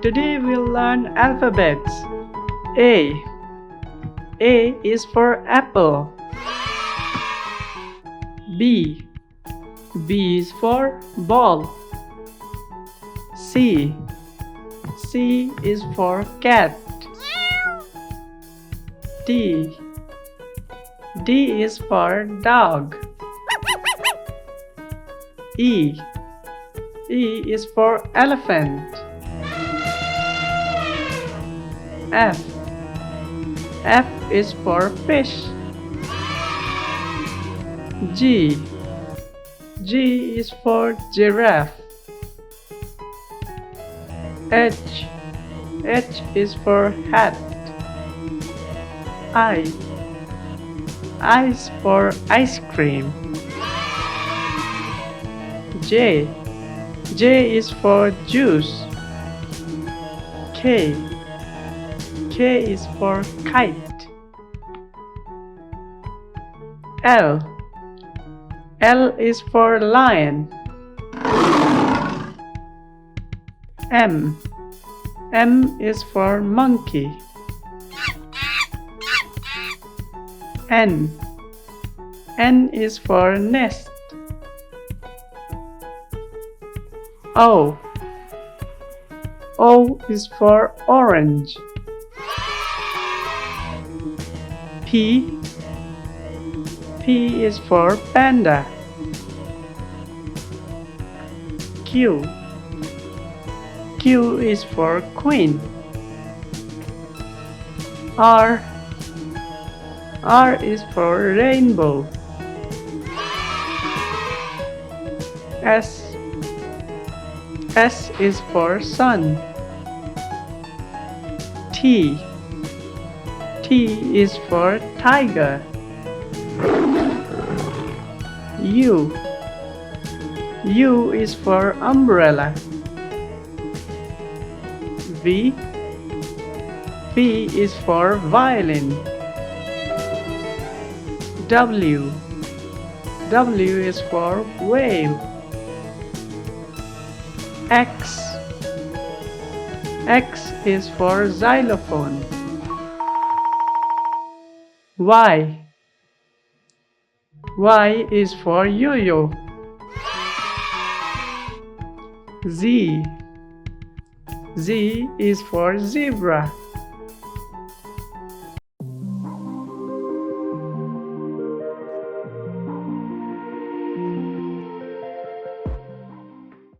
Today we'll learn alphabets. A. A is for apple. B. B is for ball. C. C is for cat. D. D is for dog. E. E is for elephant. F. F is for fish. G. G is for giraffe. H. H is for hat. I. I is for ice cream. J. J is for juice. K. K is for kite. L. L is for lion. M. M is for monkey. N. N is for nest. O. O is for orange. P. P is for panda. Q. Q is for queen. R. R is for rainbow. S. S is for sun. T. T is for tiger. U. U is for umbrella. V. V is for violin. W. W is for whale. X. X is for xylophone. Y. Y is for yo-yo. Z. Z is for zebra.